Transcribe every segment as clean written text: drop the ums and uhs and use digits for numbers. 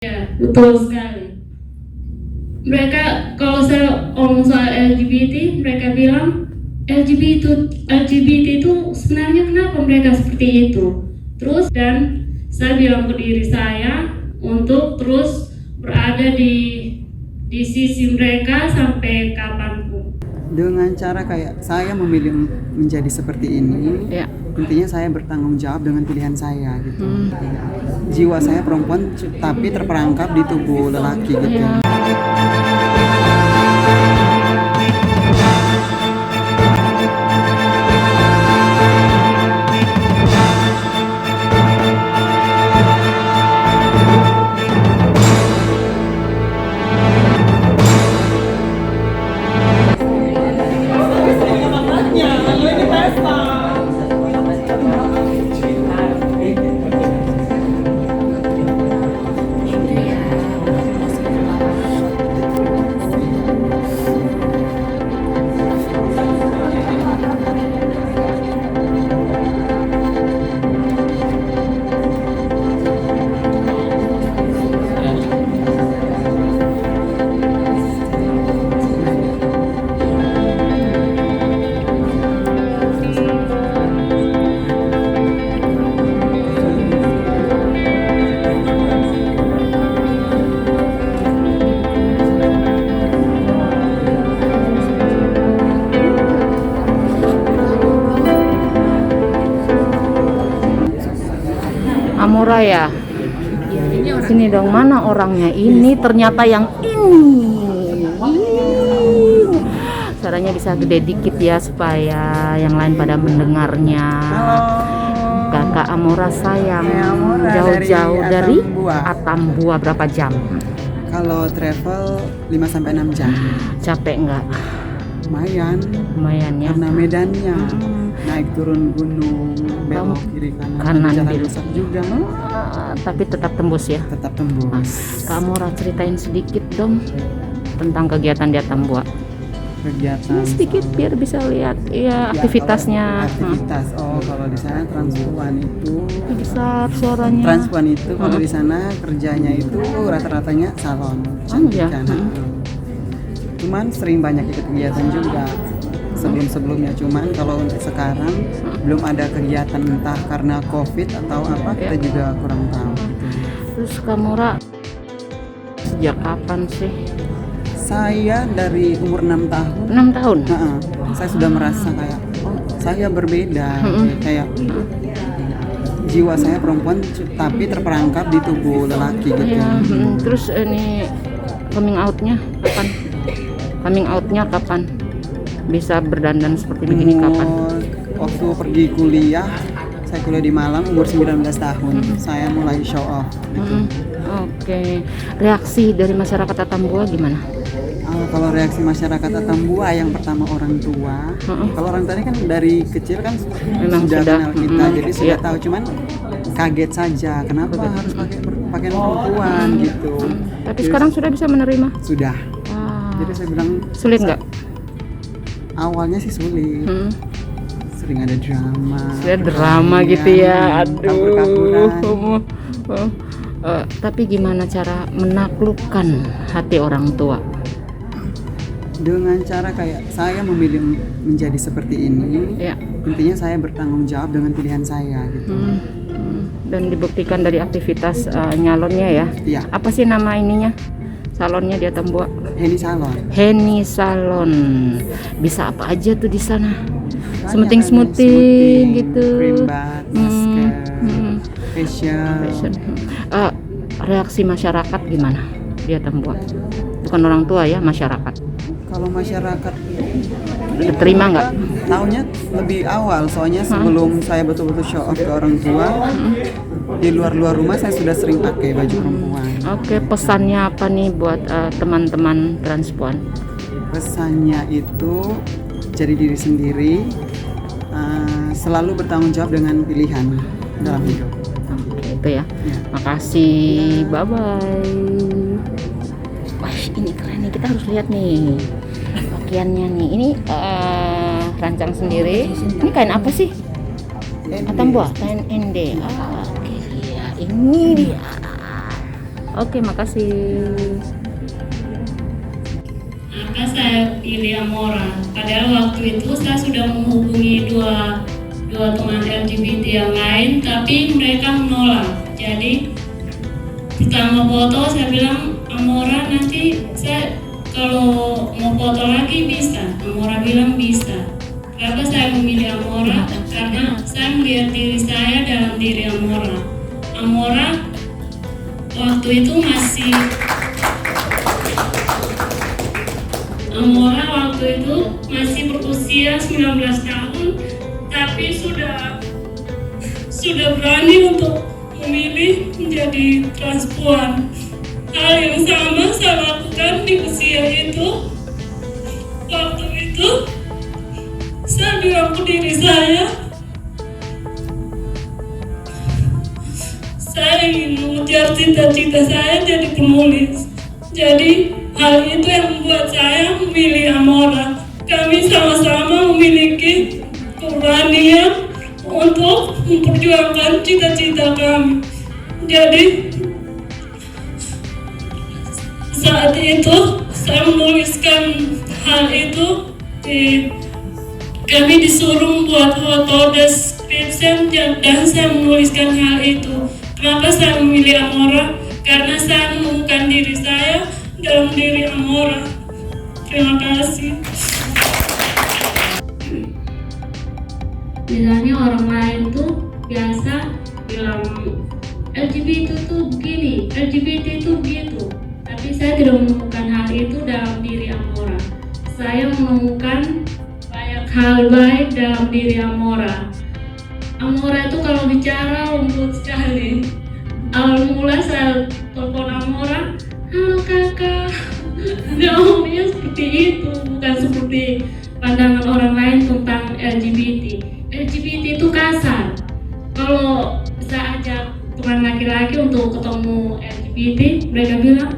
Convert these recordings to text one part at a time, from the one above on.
Ya, betul sekali. Mereka kalau saya ngomong soal LGBT, mereka bilang LGBT itu sebenarnya kenapa mereka seperti itu. Terus dan saya bilang ke diri saya untuk terus berada di sisi mereka sampai kapanpun. Dengan cara kayak saya memilih menjadi seperti ini, Ya. intinya saya bertanggung jawab dengan pilihan saya gitu. Jiwa saya perempuan tapi terperangkap di tubuh lelaki gitu. Ya. Amora ya. Sini dong, mana orangnya? Ini ternyata yang ini. Caranya bisa gede dikit ya supaya yang lain pada mendengarnya. Kakak Amora sayang, jauh-jauh dari Atambua berapa jam? Kalau travel 5-6 jam. Capek nggak? Lumayan ya. karena medannya naik turun gunung, belok kiri kanan jalan rusak juga. Tapi tetap tembus ya. Tetap tembus. Kak Amora ceritain sedikit dong tentang kegiatan di Atambua. Kegiatan Sedikit biar bisa lihat ya aktivitasnya. Aktivitas. Kalau di sana transpuan itu Besar suaranya. Transpuan itu kalau di sana kerjanya itu rata-ratanya salon. Ya. Cuman sering banyak ikut kegiatan juga sebelumnya, cuman kalau untuk sekarang belum ada kegiatan entah karena COVID atau apa, kita juga kurang tahu. Terus Kak Amora sejak kapan sih? Saya dari umur 6 tahun. 6 tahun? Saya sudah merasa kayak saya berbeda, kayak jiwa saya perempuan tapi terperangkap di tubuh lelaki gitu. Terus ini coming outnya kapan? Bisa berdandan seperti begini kapan? Waktu pergi kuliah, saya kuliah di Malang umur 19 tahun. Saya mulai show off gitu. Oke. Reaksi dari masyarakat Atambua gimana? Kalau reaksi masyarakat Atambua yang pertama orang tua. Kalau orang tadi kan dari kecil kan memang sudah kenal kita, jadi sudah tahu, cuman kaget saja kenapa harus pakai pakaian perempuan gitu. Tapi sekarang sudah bisa menerima? Sudah. Jadi saya bilang sulit nggak? Awalnya sih sulit. Sering ada drama gitu ya. Aduh. Tapi gimana cara menaklukkan hati orang tua? Dengan cara kayak saya memilih menjadi seperti ini. Ya. Intinya saya bertanggung jawab dengan pilihan saya gitu. Dan dibuktikan dari aktivitas nyalonnya ya. Iya. Apa sih nama ininya? Salonnya di Atambua? Heni Salon. Bisa apa aja tuh di sana? Smoothing gitu. Cream bath, masker, facial. Reaksi masyarakat gimana di Atambua? Bukan orang tua ya, masyarakat. Kalau masyarakat terima nggak? Tahunya lebih awal, soalnya sebelum saya betul-betul show off ke orang tua, di luar rumah saya sudah sering pakai baju perempuan. Oke, pesannya apa nih buat teman-teman transpuan? Pesannya itu jadi diri sendiri, selalu bertanggung jawab dengan pilihan dalam hidup. Itu ya. Makasih, bye bye. Wah, ini keren nih, kita harus lihat nih pakaiannya nih. Ini rancang sendiri. Ini kain apa sih? Atambua, kain ND. Oke, ini dia. Oke, makasih. Maka saya pilih Amora. Padahal waktu itu saya sudah menghubungi dua teman LGBT yang lain, tapi mereka menolak. Jadi pertama foto saya bilang Amora, nanti saya kalau mau foto lagi bisa. Amora bilang bisa. Kenapa saya memilih Amora? Karena saya melihat diri saya dalam diri Amora. Amora waktu itu masih berusia 19 tahun, tapi sudah berani untuk memilih menjadi transpuan. Hal yang sama saya lakukan di usia itu. Waktu itu saya bilang ke diri saya ingin mengejar cita-cita saya jadi penulis. Jadi hal itu yang membuat saya memilih Amora. Kami sama-sama memiliki keberanian untuk memperjuangkan cita-cita kami. Jadi saat itu saya menuliskan hal itu. Kami disuruh membuat foto description dan saya menuliskan hal itu. Kenapa saya memilih Amora? Karena saya menemukan diri saya dalam diri Amora. Terima kasih. Misalnya orang lain tuh biasa bilang LGBT itu begini, LGBT itu begitu. Tapi saya tidak menemukan hal itu dalam diri Amora. Saya menemukan banyak hal baik dalam diri Amora. Amora itu kalau bicara lembut sekali. Awal mula saya telepon Amora, halo kakak. Dia ngomongnya seperti itu, bukan seperti pandangan orang lain tentang LGBT. LGBT itu kasar. Kalau saya ajak teman laki-laki untuk ketemu LGBT, mereka bilang,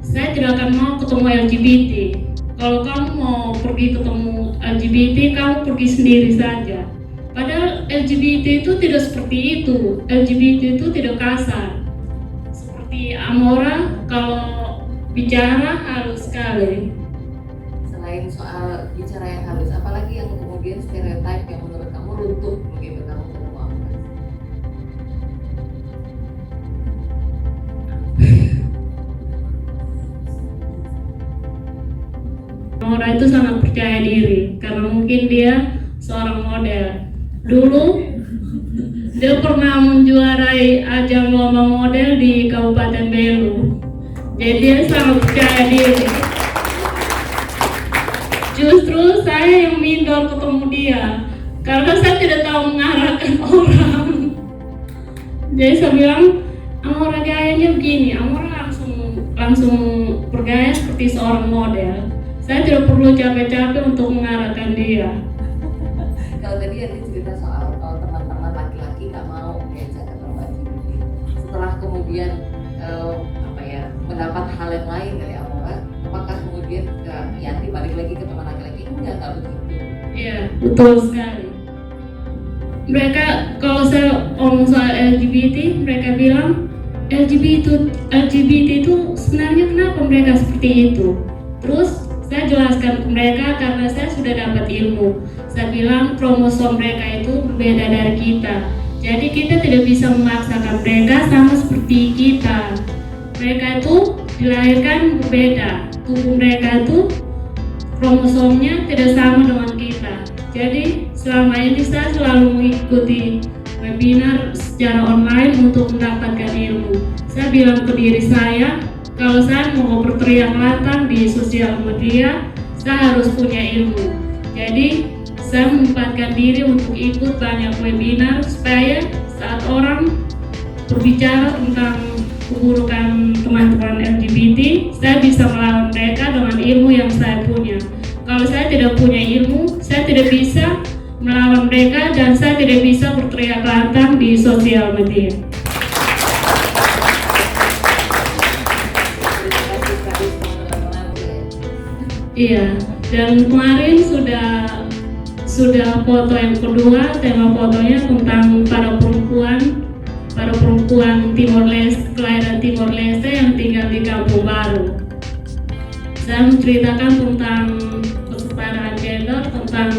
saya tidak akan mau ketemu LGBT. Kalau kamu mau pergi ketemu LGBT, kamu pergi sendiri saja. Padahal LGBT itu tidak seperti itu. LGBT itu tidak kasar. Seperti Amora, kalau bicara halus sekali. Selain soal bicara yang halus, apalagi yang kemudian stereotip yang menurut kamu runtuh begitu kamu ketemu Amora? Amora itu sangat percaya diri karena mungkin dia seorang model. Dulu dia pernah menjuarai ajang lomba model di Kabupaten Belu. Jadi dia sangat percaya diri. Justru saya yang minder ketemu dia karena saya tidak tahu mengarahkan orang. Jadi saya bilang, Amora gayanya begini. Amora langsung bergaya seperti seorang model. Saya tidak perlu capek-capek untuk mengarahkan dia. Kalau tadi ada cerita soal teman-teman laki-laki nggak mau diajak ke tempat LGBT, setelah kemudian mendapat hal yang lain dari Amora, apakah kemudian Yanti balik lagi ke teman laki-laki? Nggak begitu. Iya, betul sekali. Mereka kalau saya ngomong soal LGBT, mereka bilang LGBT itu sebenarnya kenapa mereka seperti itu? Terus saya jelaskan ke mereka karena saya sudah dapat ilmu. Saya bilang kromosom mereka itu berbeda dari kita. Jadi kita tidak bisa memaksakan mereka sama seperti kita. Mereka itu dilahirkan berbeda. Tubuh mereka itu kromosomnya tidak sama dengan kita. Jadi selama ini saya selalu mengikuti webinar secara online untuk mendapatkan ilmu. Saya bilang ke diri saya, kalau saya mau berteriak lantang di sosial media, saya harus punya ilmu. Jadi saya menyempatkan diri untuk ikut banyak webinar supaya saat orang berbicara tentang keburukan teman-teman LGBT, saya bisa melawan mereka dengan ilmu yang saya punya. Kalau saya tidak punya ilmu, saya tidak bisa melawan mereka dan saya tidak bisa berteriak lantang di sosial media. Iya, dan kemarin sudah foto yang kedua, tema fotonya tentang para para perempuan Timor Leste, kelahiran Timor Leste yang tinggal di Kampung Baru. Saya menceritakan tentang kesetaraan gender, tentang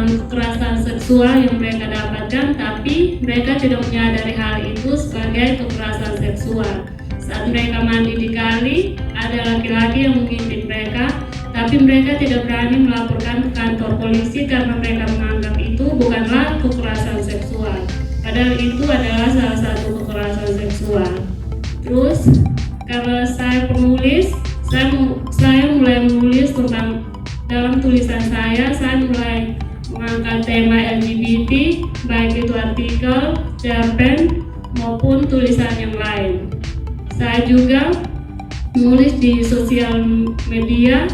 kekerasan seksual yang mereka dapatkan, tapi mereka tidak menyadari hal itu sebagai kekerasan seksual. Saat mereka mandi di kali, ada laki-laki yang mengintip mereka, tapi mereka tidak berani melaporkan ke kantor polisi karena mereka menganggap itu bukanlah kekerasan seksual. Padahal itu adalah salah satu kekerasan seksual. Terus, karena saya penulis, saya mulai menulis tentang, dalam tulisan saya mulai mengangkat tema LGBT, baik itu artikel, cerpen, maupun tulisan yang lain. Saya juga menulis di sosial media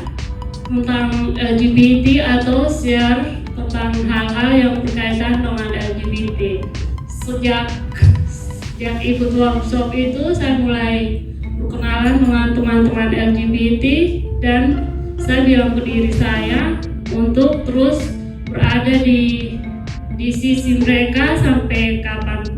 tentang LGBT atau share tentang hal-hal yang berkaitan dengan LGBT. Sejak ikut workshop itu, saya mulai berkenalan dengan teman-teman LGBT dan saya bilang ke diri saya untuk terus berada di sisi mereka sampai kapanpun.